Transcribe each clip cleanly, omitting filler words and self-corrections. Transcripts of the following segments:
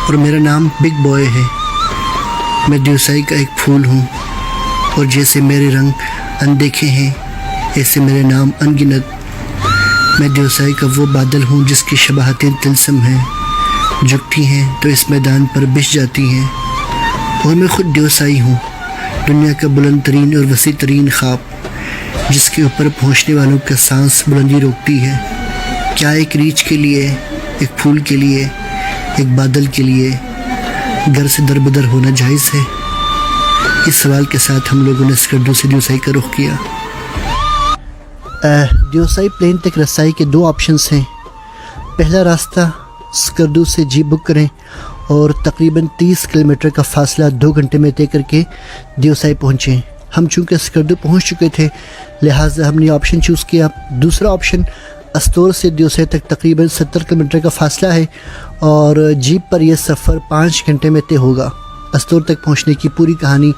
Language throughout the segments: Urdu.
اور میرا نام بگ بوائے ہے۔ میں دیوسائی کا ایک پھول ہوں، اور جیسے میرے رنگ اندیکھے ہیں ایسے میرے نام انگنت۔ میں دیوسائی کا وہ بادل ہوں جس کی شباہتیں طلسم ہیں، جھکتی ہیں تو اس میدان پر بچھ جاتی ہیں۔ اور میں خود دیوسائی ہوں، دنیا کا بلند ترین اور وسیع ترین خواب، جس کے اوپر پہنچنے والوں کا سانس بلندی روکتی ہے۔ کیا ایک ریچھ کے لیے، ایک پھول کے لیے، ایک بادل کے لیے گھر سے دربدر ہونا جائز ہے؟ اس سوال کے ساتھ ہم لوگوں نے اسکردو سے دیوسائی کا رخ کیا۔ دیوسائی پلین تک رسائی کے 2 آپشنز ہیں۔ پہلا راستہ اسکردو سے جیپ بک کریں اور تقریباً 30 کلومیٹر کا فاصلہ 2 گھنٹے میں طے کر کے دیوسائی پہنچیں۔ ہم چونکہ اسکردو پہنچ چکے تھے لہٰذا ہم نے آپشن چوز کیا۔ دوسرا آپشن استور سے دیوسائی تک تقریباً 70 کلومیٹر کا فاصلہ ہے اور جیپ پر یہ سفر 5 گھنٹے میں طے ہوگا۔ استور تک پہنچنے کی پوری کہانی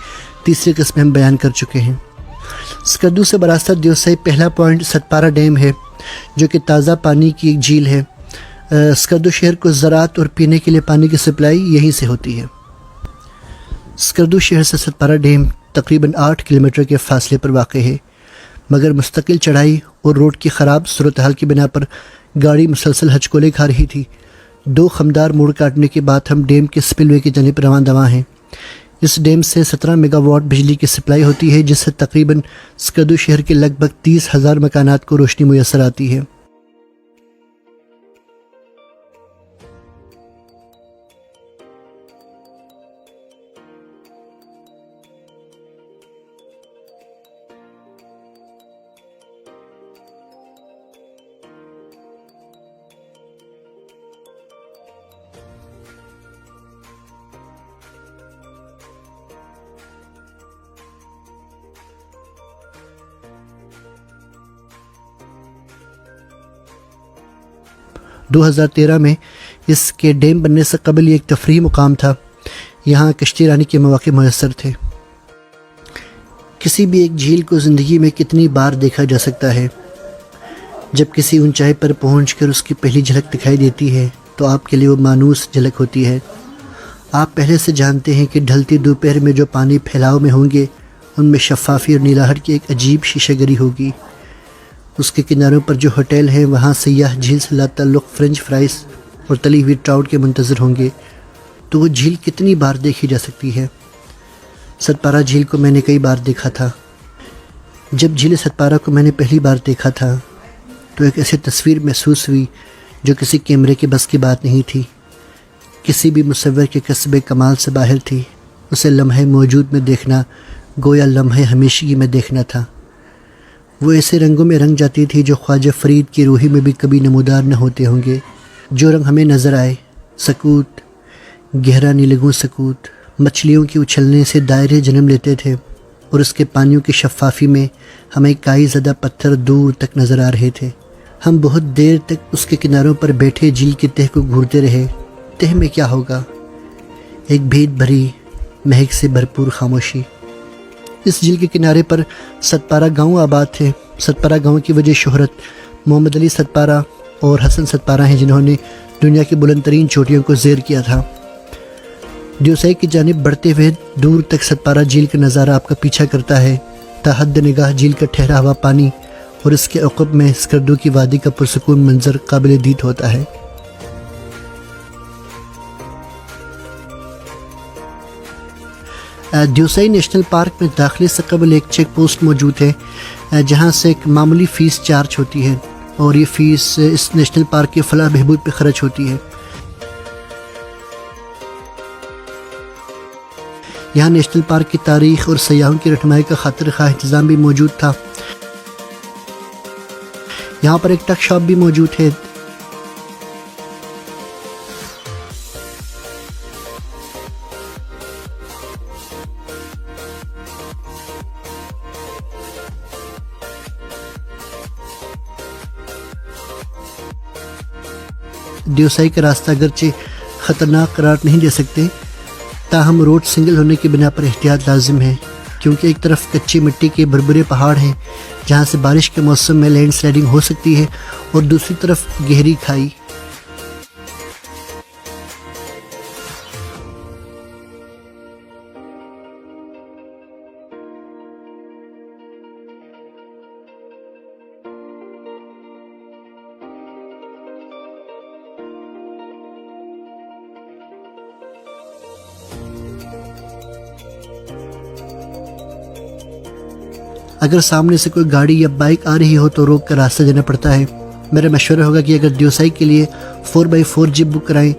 تیسری قسم میں ہم بیان کر چکے ہیں۔ اسکردو سے براستہ دیوسائی پہلا پوائنٹ ستپارہ ڈیم ہے، جو کہ تازہ پانی کی ایک جھیل ہے۔ اسکردو شہر کو زراعت اور پینے کے لیے پانی کی سپلائی یہیں سے ہوتی ہے۔ اسکردو شہر سے ستپارہ ڈیم تقریباً 8 کلومیٹر کے فاصلے پر واقع ہے، مگر مستقل چڑھائی اور روڈ کی خراب صورتحال کی بنا پر گاڑی مسلسل ہچکولے کھا رہی تھی۔ 2 خمدار موڑ کاٹنے کے بعد ہم ڈیم کے سپل وے کی جانب رواں دواں ہیں۔ اس ڈیم سے 17 میگا واٹ بجلی کی سپلائی ہوتی ہے، جس سے تقریباً اسکردو شہر کے لگ بھگ 30,000 مکانات کو روشنی میسر آتی ہے۔ دو 2013 میں اس کے ڈیم بننے سے قبل یہ ایک تفریحی مقام تھا۔ یہاں کشتی رانی کے مواقع میسر تھے۔ کسی بھی ایک جھیل کو زندگی میں کتنی بار دیکھا جا سکتا ہے؟ جب کسی اونچائی پر پہنچ کر اس کی پہلی جھلک دکھائی دیتی ہے تو آپ کے لیے وہ مانوس جھلک ہوتی ہے۔ آپ پہلے سے جانتے ہیں کہ ڈھلتی دوپہر میں جو پانی پھیلاؤ میں ہوں گے ان میں شفافی اور نیلاہٹ کی ایک عجیب شیشہ گری ہوگی۔ اس کے کناروں پر جو ہوٹل ہیں وہاں سیاح جھیل سے لاتعلق فرنچ فرائز اور تلی ہوئی ٹراؤٹ کے منتظر ہوں گے۔ تو وہ جھیل کتنی بار دیکھی جا سکتی ہے؟ ستپارہ جھیل کو میں نے کئی بار دیکھا تھا۔ جب جھیل ستپارہ کو میں نے پہلی بار دیکھا تھا تو ایک ایسی تصویر محسوس ہوئی جو کسی کیمرے کے بس کی بات نہیں تھی، کسی بھی مصور کے کسب کمال سے باہر تھی۔ اسے لمحے موجود میں دیکھنا گویا لمحے ہمیشگی میں دیکھنا تھا۔ وہ ایسے رنگوں میں رنگ جاتی تھی جو خواجہ فرید کی روحی میں بھی کبھی نمودار نہ ہوتے ہوں گے۔ جو رنگ ہمیں نظر آئے، سکوت، گہرا نیلگوں سکوت، مچھلیوں کے اچھلنے سے دائرے جنم لیتے تھے، اور اس کے پانیوں کی شفافی میں ہمیں کائی زدہ پتھر دور تک نظر آ رہے تھے۔ ہم بہت دیر تک اس کے کناروں پر بیٹھے جھیل کی تہ کو گھورتے رہے۔ تہ میں کیا ہوگا؟ ایک بھید بھری مہک سے بھرپور خاموشی۔ اس جھیل کے کنارے پر ستپارہ گاؤں آباد تھے۔ ستپارہ گاؤں کی وجہ شہرت محمد علی ستپارہ اور حسن ستپارہ ہیں، جنہوں نے دنیا کی بلند ترین چوٹیوں کو زیر کیا تھا۔ دیوسائی کی جانب بڑھتے ہوئے دور تک ستپارہ جھیل کا نظارہ آپ کا پیچھا کرتا ہے۔ تا حد نگاہ جھیل کا ٹھہرا ہوا پانی اور اس کے عقب میں اسکردو کی وادی کا پرسکون منظر قابل دید ہوتا ہے۔ دیوسائی نیشنل پارک میں داخلے سے قبل ایک چیک پوسٹ موجود ہے جہاں سے ایک معمولی فیس چارج ہوتی ہے، اور یہ فیس اس نیشنل پارک کے فلاح بہبود پہ خرچ ہوتی ہے۔ یہاں نیشنل پارک کی تاریخ اور سیاحوں کی رہنمائی کا خاطر خواہ انتظام بھی موجود تھا۔ یہاں پر ایک ٹک شاپ بھی موجود ہے۔ دیوسائی کا راستہ اگرچہ خطرناک قرار نہیں دے سکتے، تاہم روڈ سنگل ہونے کی بنا پر احتیاط لازم ہے، کیونکہ ایک طرف کچی مٹی کے بھربھرے پہاڑ ہیں جہاں سے بارش کے موسم میں لینڈ سلائڈنگ ہو سکتی ہے، اور دوسری طرف گہری کھائی۔ اگر سامنے سے کوئی گاڑی یا بائک آ رہی ہو تو روک کر راستہ دینا پڑتا ہے۔ میرا مشورہ ہوگا کہ اگر دیوسائی کے لیے 4x4 جیپ بک کرائیں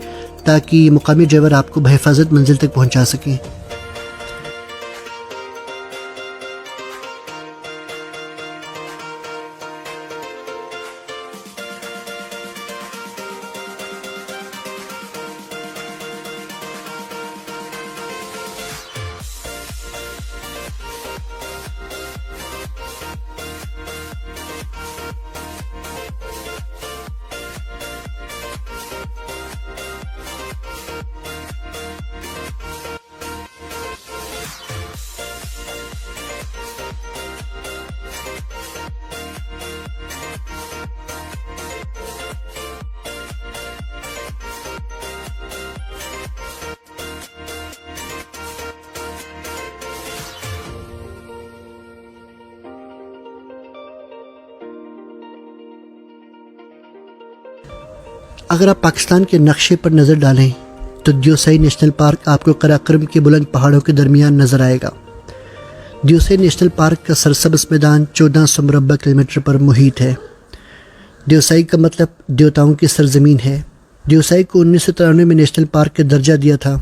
تاکہ مقامی ڈرائیور آپ کو بحفاظت منزل تک پہنچا سکیں۔ اگر آپ پاکستان کے نقشے پر نظر ڈالیں تو دیوسائی نیشنل پارک آپ کو قراقرم کے بلند پہاڑوں کے درمیان نظر آئے گا۔ دیوسائی نیشنل پارک کا سرسبز میدان 1400 مربع کلومیٹر پر محیط ہے۔ دیوسائی کا مطلب دیوتاؤں کی سرزمین ہے۔ دیوسائی کو 1993 میں نیشنل پارک کا درجہ دیا تھا،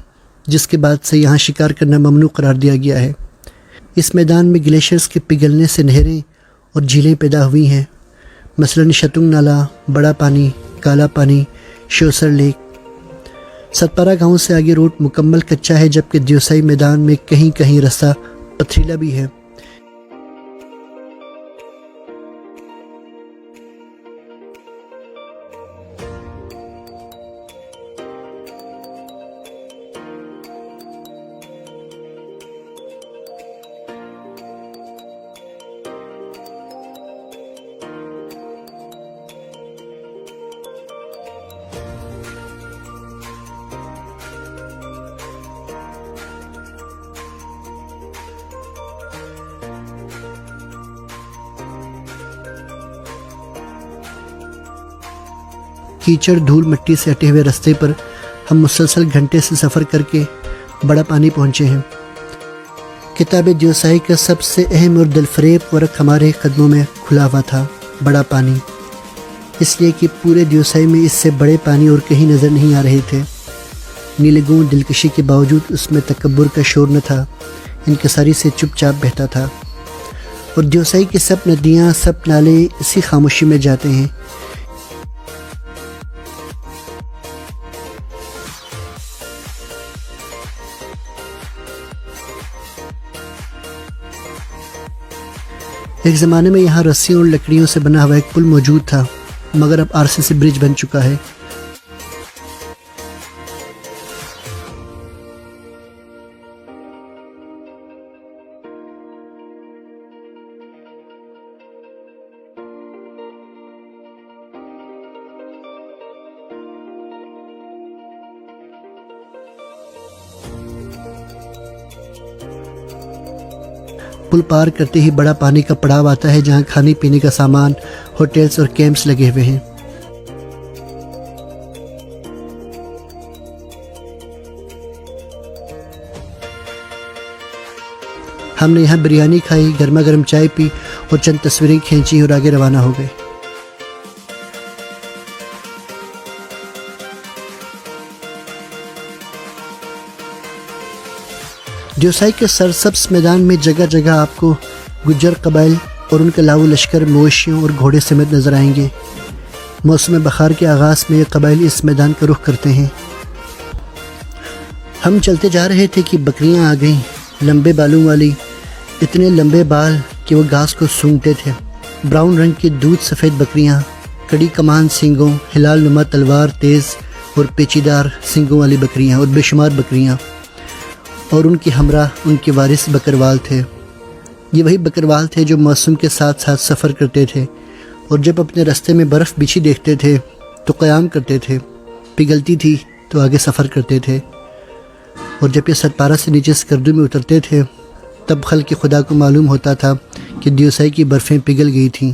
جس کے بعد سے یہاں شکار کرنا ممنوع قرار دیا گیا ہے۔ اس میدان میں گلیشیئرز کے پگھلنے سے نہریں اور جھیلیں پیدا ہوئی ہیں، مثلاً شتنگ نالا، بڑا پانی، کالا پانی، شوسر لیک۔ ستپارہ گاؤں سے آگے روڈ مکمل کچا ہے، جبکہ دیوسائی میدان میں کہیں کہیں راستہ پتھریلا بھی ہے۔ کیچڑ دھول مٹی سے ہٹے ہوئے راستے پر ہم مسلسل گھنٹے سے سفر کر کے بڑا پانی پہنچے ہیں۔ کتاب دیوسائی کا سب سے اہم اور دلفریب ورق ہمارے قدموں میں کھلا ہوا تھا، بڑا پانی، اس لیے کہ پورے دیوسائی میں اس سے بڑے پانی اور کہیں نظر نہیں آ رہے تھے۔ نیلگوں دلکشی کے باوجود اس میں تکبر کا شور نہ تھا، انکساری سے چپ چاپ بہتا تھا، اور دیوسائی کی سب ندیاں، سب نالے اسی خاموشی میں جاتے ہیں۔ ایک زمانے میں یہاں رسیوں اور لکڑیوں سے بنا ہوا ایک پل موجود تھا، مگر اب RCC برج بن چکا ہے۔ پل پار کرتے ہی بڑا پانی کا پڑاؤ آتا ہے، جہاں کھانے پینے کا سامان، ہوٹلز اور کیمپس لگے ہوئے ہیں۔ ہم نے یہاں بریانی کھائی، گرما گرم چائے پی اور چند تصویریں کھینچی اور آگے روانہ ہو گئے۔ دیوسائی کے سرسبز میدان میں جگہ جگہ آپ کو گجر قبائل اور ان کے لاؤ لشکر مویشیوں اور گھوڑے سمیت نظر آئیں گے۔ موسم بہار کے آغاز میں یہ قبائل اس میدان کا رخ کرتے ہیں۔ ہم چلتے جا رہے تھے کہ بکریاں آ گئیں، لمبے بالوں والی، اتنے لمبے بال کہ وہ گھاس کو سونگھتے تھے۔ براؤن رنگ کی دودھ سفید بکریاں، کڑی کمان سینگوں، ہلال نما تلوار تیز اور پیچیدار سینگوں والی بکریاں، اور بے شمار بکریاں، اور ان کے ہمراہ ان کے وارث بکروال تھے۔ یہ وہی بکروال تھے جو موسم کے ساتھ ساتھ سفر کرتے تھے، اور جب اپنے راستے میں برف بچھی دیکھتے تھے تو قیام کرتے تھے، پگھلتی تھی تو آگے سفر کرتے تھے، اور جب یہ ستپارہ سے نیچے سکردو میں اترتے تھے تب خلق خدا کو معلوم ہوتا تھا کہ دیوسائی کی برفیں پگھل گئی تھیں۔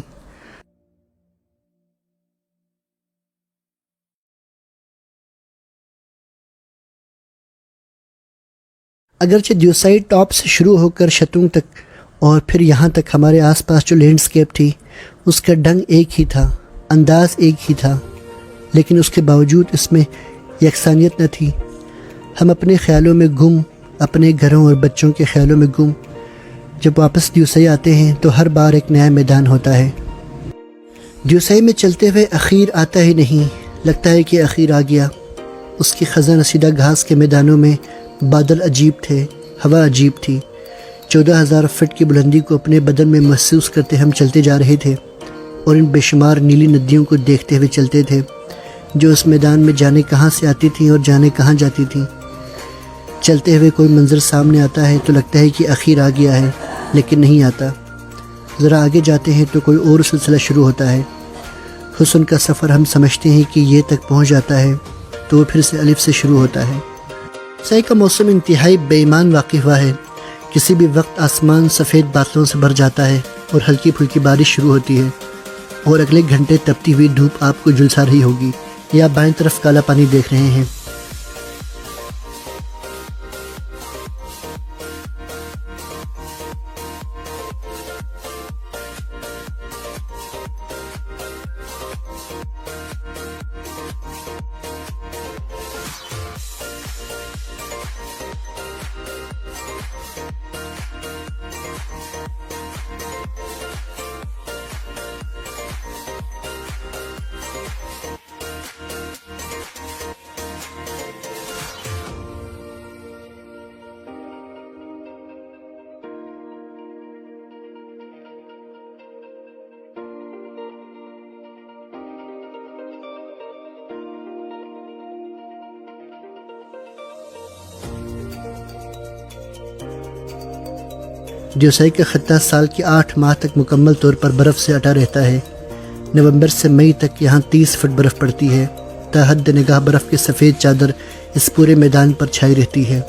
اگرچہ دیوسائی ٹاپ سے شروع ہو کر شتونگ تک اور پھر یہاں تک ہمارے آس پاس جو لینڈسکیپ تھی اس کا ڈھنگ ایک ہی تھا، انداز ایک ہی تھا، لیکن اس کے باوجود اس میں یکسانیت نہ تھی۔ ہم اپنے خیالوں میں گم، اپنے گھروں اور بچوں کے خیالوں میں گم۔ جب واپس دیوسئی آتے ہیں تو ہر بار ایک نیا میدان ہوتا ہے۔ دیوسئی میں چلتے ہوئے اخیر آتا ہی نہیں، لگتا ہے کہ اخیر آ گیا۔ اس کی خزاں رسیدہ گھاس کے میدانوں میں بادل عجیب تھے، ہوا عجیب تھی۔ 14,000 فٹ کی بلندی کو اپنے بدن میں محسوس کرتے ہم چلتے جا رہے تھے اور ان بے شمار نیلی ندیوں کو دیکھتے ہوئے چلتے تھے جو اس میدان میں جانے کہاں سے آتی تھیں اور جانے کہاں جاتی تھیں۔ چلتے ہوئے کوئی منظر سامنے آتا ہے تو لگتا ہے کہ اخیر آ گیا ہے، لیکن نہیں آتا۔ ذرا آگے جاتے ہیں تو کوئی اور سلسلہ شروع ہوتا ہے۔ حسن کا سفر ہم سمجھتے ہیں کہ یہ تک پہنچ جاتا ہے تو وہ پھر سے الف سے شروع ہوتا ہے۔ سائی کا موسم انتہائی بے ایمان واقع ہوا ہے۔ کسی بھی وقت آسمان سفید بادلوں سے بھر جاتا ہے اور ہلکی پھلکی بارش شروع ہوتی ہے اور اگلے گھنٹے تپتی ہوئی دھوپ آپ کو جھلسا رہی ہوگی۔ یا بائیں طرف کالا پانی دیکھ رہے ہیں۔ دیوسئی کا خطہ سال کے 8 ماہ تک مکمل طور پر برف سے اٹا رہتا ہے۔ نومبر سے مئی تک یہاں 30 فٹ برف پڑتی ہے۔ تا حد نگاہ برف کی سفید چادر اس پورے میدان پر چھائی رہتی ہے۔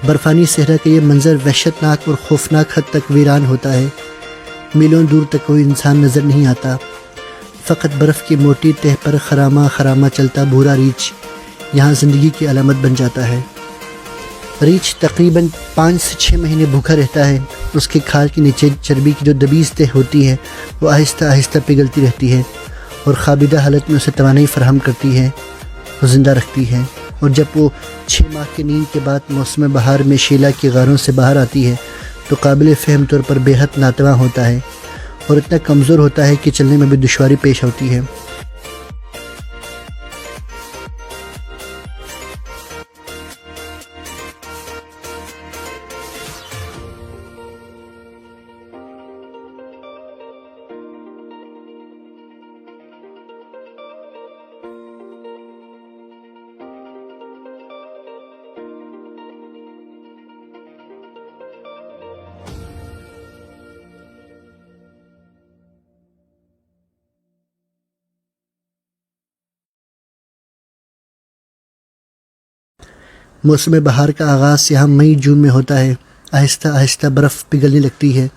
برفانی صحرا کا یہ منظر وحشتناک اور خوفناک حد تک ویران ہوتا ہے۔ میلوں دور تک کوئی انسان نظر نہیں آتا، فقط برف کی موٹی تہ پر خرامہ خرامہ چلتا بھورا ریچھ یہاں زندگی کی علامت بن جاتا ہے۔ ریچھ تقریباً 5 سے 6 مہینے بھوکا رہتا ہے۔ اس کے کھال کے نیچے چربی کی جو دبیز تہ ہوتی ہے وہ آہستہ آہستہ پگھلتی رہتی ہے اور خوابیدہ حالت میں اسے توانائی فراہم کرتی ہے اور زندہ رکھتی ہے۔ اور جب وہ 6 ماہ کی نیند کے بعد موسم بہار میں شیلا کی غاروں سے باہر آتی ہے تو قابل فہم طور پر بے حد ناتواں ہوتا ہے اور اتنا کمزور ہوتا ہے کہ چلنے میں بھی دشواری پیش ہوتی ہے۔ موسم بہار کا آغاز یہاں مئی جون میں ہوتا ہے۔ آہستہ آہستہ برف پگھلنے لگتی ہے۔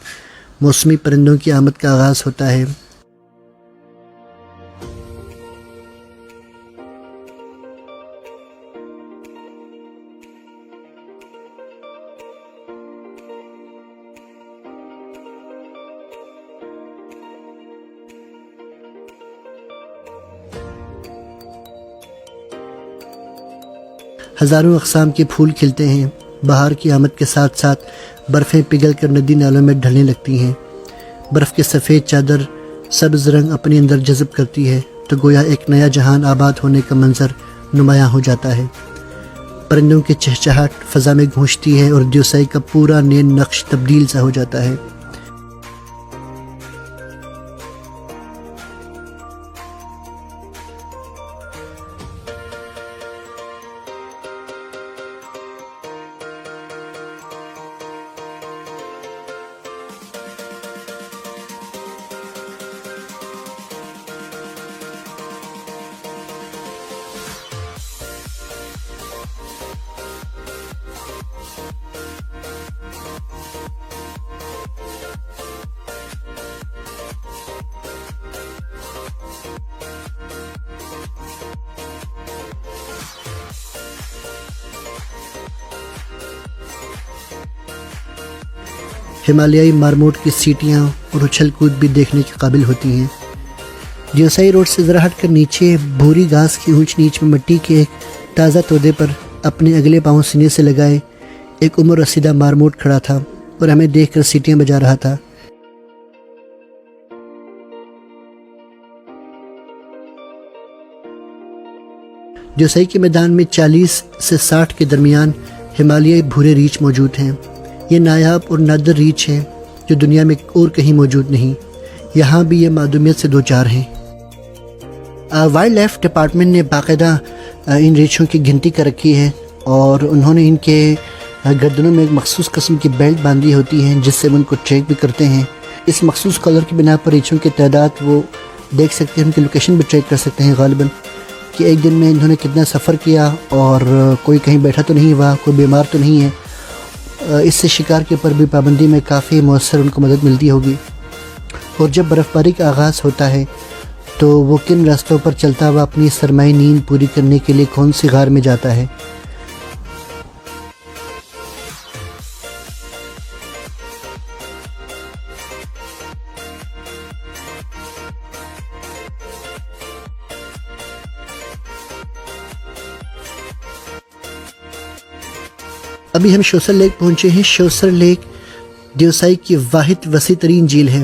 موسمی پرندوں کی آمد کا آغاز ہوتا ہے۔ ہزاروں اقسام کے پھول کھلتے ہیں۔ بہار کی آمد کے ساتھ ساتھ برفیں پگھل کر ندی نالوں میں ڈھلنے لگتی ہیں۔ برف کے سفید چادر سبز رنگ اپنے اندر جذب کرتی ہے تو گویا ایک نیا جہان آباد ہونے کا منظر نمایاں ہو جاتا ہے۔ پرندوں کی چہچہاٹ فضا میں گونجتی ہے اور دیوسئی کا پورا نین نقش تبدیل سا ہو جاتا ہے۔ ہمالیائی مارموٹ کی سیٹیاں اور اچھل کود بھی دیکھنے کے قابل ہوتی ہیں۔ دیوسائی روڈ سے ذرا ہٹ کر نیچے بھوری گھاس کی اونچ نیچ میں مٹی کے ایک تازہ تودے پر اپنے اگلے پاؤں سینے سے لگائے ایک عمر رسیدہ مارموٹ کھڑا تھا اور ہمیں دیکھ کر سیٹیاں بجا رہا تھا۔ دیوسائی کے میدان میں 40 سے 60 کے درمیان ہمالیائی بھورے ریچھ موجود ہیں۔ یہ نایاب اور نادر ریچھ ہیں جو دنیا میں اور کہیں موجود نہیں۔ یہاں بھی یہ معدومیت سے دوچار ہیں۔ وائلڈ لائف ڈپارٹمنٹ نے باقاعدہ ان ریچھوں کی گنتی کر رکھی ہے اور انہوں نے ان کے گردنوں میں ایک مخصوص قسم کی بیلٹ باندھی ہوتی ہیں جس سے وہ ان کو ٹریک بھی کرتے ہیں۔ اس مخصوص کلر کی بنا پر ریچھوں کی تعداد وہ دیکھ سکتے ہیں، ان کی لوکیشن بھی ٹریک کر سکتے ہیں غالباً کہ ایک دن میں انہوں نے کتنا سفر کیا اور کوئی کہیں بیٹھا تو نہیں ہوا، کوئی بیمار تو نہیں ہے۔ اس سے شکار کے اوپر بھی پابندی میں کافی مؤثر ان کو مدد ملتی ہوگی۔ اور جب برف باری کا آغاز ہوتا ہے تو وہ کن راستوں پر چلتا ہوا اپنی سرمائی نیند پوری کرنے کے لیے کون سی غار میں جاتا ہے۔ ابھی ہم شوسر لیک پہنچے ہیں۔ شوسر لیک دیوسائی کی واحد وسیع ترین جھیل ہے۔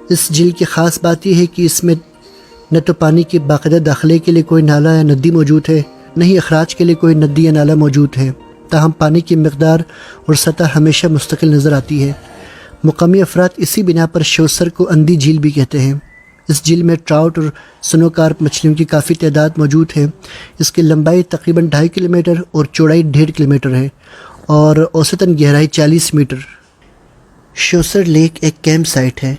اس جھیل کی خاص بات یہ ہے کہ اس میں نہ تو پانی کے باقاعدہ داخلے کے لیے کوئی نالا یا ندی موجود ہے، نہ ہی اخراج کے لیے کوئی ندی یا نالا موجود ہے، تاہم پانی کی مقدار اور سطح ہمیشہ مستقل نظر آتی ہے۔ مقامی افراد اسی بنا پر شوسر کو اندھی جھیل بھی کہتے ہیں۔ اس جھیل میں ٹراؤٹ اور سنوکارپ مچھلیوں کی کافی تعداد موجود ہے۔ اس کی لمبائی تقریباً 2.5 کلومیٹر اور چوڑائی 1.5 کلومیٹر ہے اور اوسطاً گہرائی 40 میٹر۔ شوسر لیک ایک کیمپ سائٹ ہے۔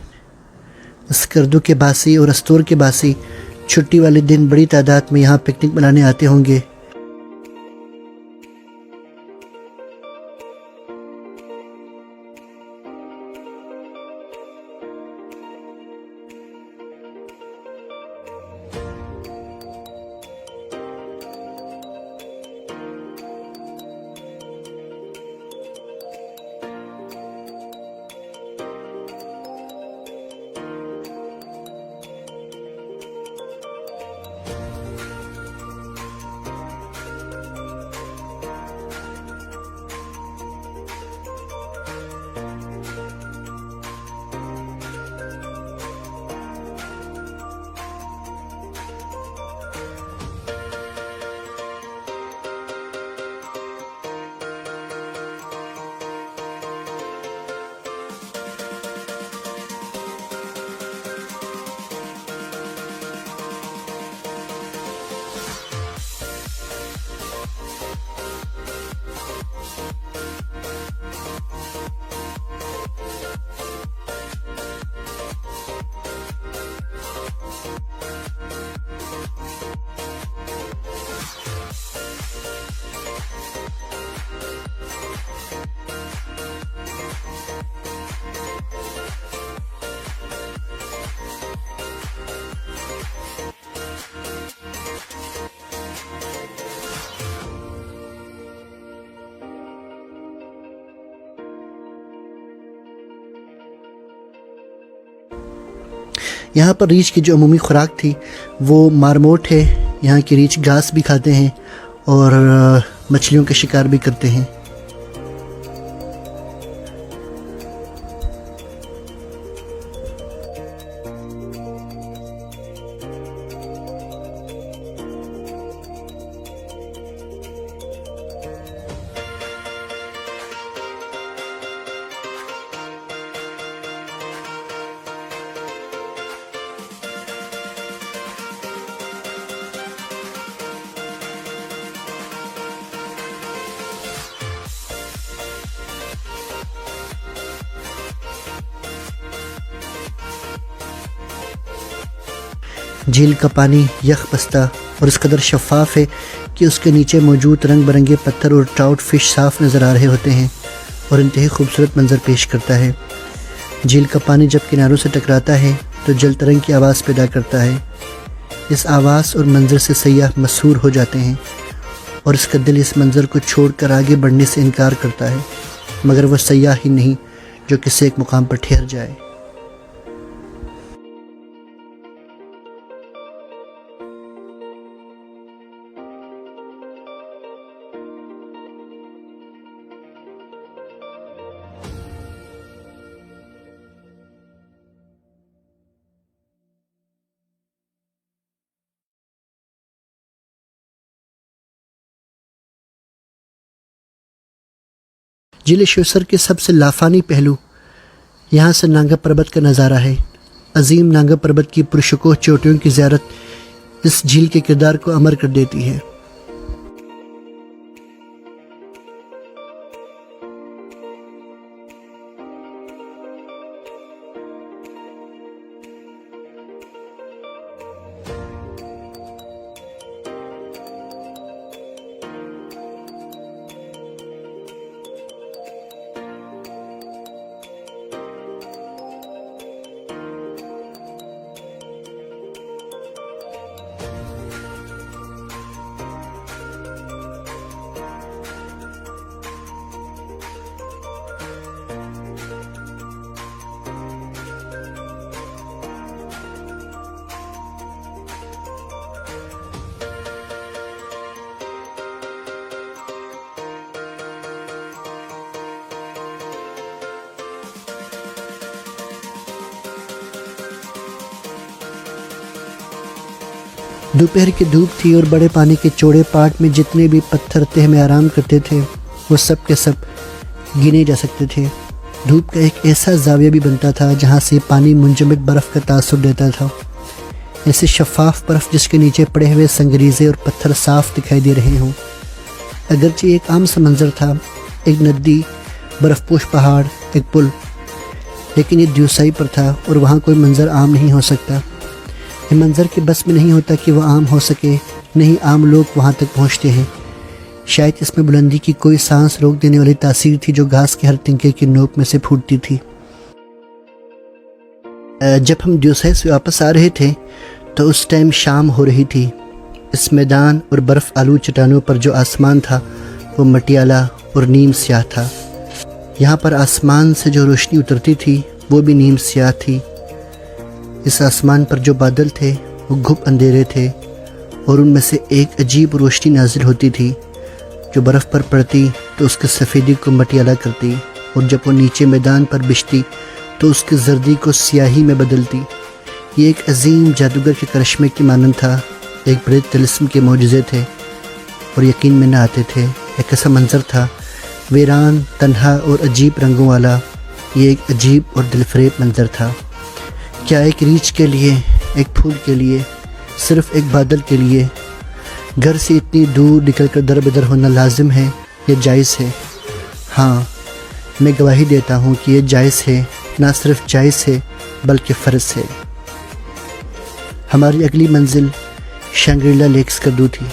اسکردو کے باسی اور استور کے باسی چھٹی والے دن بڑی تعداد میں یہاں پکنک منانے آتے ہوں گے۔ یہاں پر ریچھ کی جو عمومی خوراک تھی وہ مارموٹ ہے۔ یہاں کی ریچھ گھاس بھی کھاتے ہیں اور مچھلیوں کا شکار بھی کرتے ہیں۔ جھیل کا پانی یخ بستہ اور اس قدر شفاف ہے کہ اس کے نیچے موجود رنگ برنگے پتھر اور ٹراؤٹ فش صاف نظر آ رہے ہوتے ہیں اور انتہائی خوبصورت منظر پیش کرتا ہے۔ جھیل کا پانی جب کناروں سے ٹکراتا ہے تو جل ترنگ کی آواز پیدا کرتا ہے۔ اس آواز اور منظر سے سیاح مسحور ہو جاتے ہیں اور اس کا دل اس منظر کو چھوڑ کر آگے بڑھنے سے انکار کرتا ہے، مگر وہ سیاح ہی نہیں، جو کسی ایک مقام پر ٹھہر جائے۔ جھیل شیوسر کے سب سے لافانی پہلو یہاں سے نانگا پربت کا نظارہ ہے۔ عظیم نانگا پربت کی پرشکوہ چوٹیوں کی زیارت اس جھیل کے کردار کو امر کر دیتی ہے۔ دوپہر کی دھوپ تھی اور بڑے پانی کے چوڑے پاٹ میں جتنے بھی پتھر تہ میں آرام کرتے تھے وہ سب کے سب گنے جا سکتے تھے۔ دھوپ کا ایک ایسا زاویہ بھی بنتا تھا جہاں سے پانی منجمد برف کا تاثر دیتا تھا، ایسے شفاف برف جس کے نیچے پڑے ہوئے سنگریزے اور پتھر صاف دکھائی دے رہے ہوں۔ اگرچہ ایک عام سا منظر تھا، ایک ندی، برف پوش پہاڑ، ایک پل، لیکن یہ دیوسائی پر تھا اور وہاں کوئی منظر عام نہیں ہو سکتا۔ یہ منظر کے بس میں نہیں ہوتا کہ وہ عام ہو سکے، نہیں عام لوگ وہاں تک پہنچتے ہیں۔ شاید اس میں بلندی کی کوئی سانس روک دینے والی تاثیر تھی جو گھاس کے ہر تنکے کی نوک میں سے پھوٹتی تھی۔ جب ہم دیوسائی سے واپس آ رہے تھے تو اس ٹائم شام ہو رہی تھی۔ اس میدان اور برف آلو چٹانوں پر جو آسمان تھا وہ مٹیالہ اور نیم سیاہ تھا۔ یہاں پر آسمان سے جو روشنی اترتی تھی وہ بھی نیم سیاہ تھی۔ اس آسمان پر جو بادل تھے وہ گھپ اندھیرے تھے اور ان میں سے ایک عجیب روشنی نازل ہوتی تھی جو برف پر پڑتی تو اس کی سفیدی کو مٹیالہ کرتی اور جب وہ نیچے میدان پر بچھتی تو اس کی زردی کو سیاہی میں بدلتی۔ یہ ایک عظیم جادوگر کے کرشمے کی مانند تھا، ایک بڑے طلسم کے معجزے تھے اور یقین میں نہ آتے تھے۔ ایک ایسا منظر تھا، ویران، تنہا اور عجیب رنگوں والا۔ یہ ایک عجیب اور دلفریب منظر تھا۔ کیا ایک ریچھ کے لیے، ایک پھول کے لیے، صرف ایک بادل کے لیے گھر سے اتنی دور نکل کر در بدر ہونا لازم ہے یا جائز ہے؟ ہاں، میں گواہی دیتا ہوں کہ یہ جائز ہے، نہ صرف جائز ہے بلکہ فرض ہے۔ ہماری اگلی منزل شانگری لا لیکس کردو تھی۔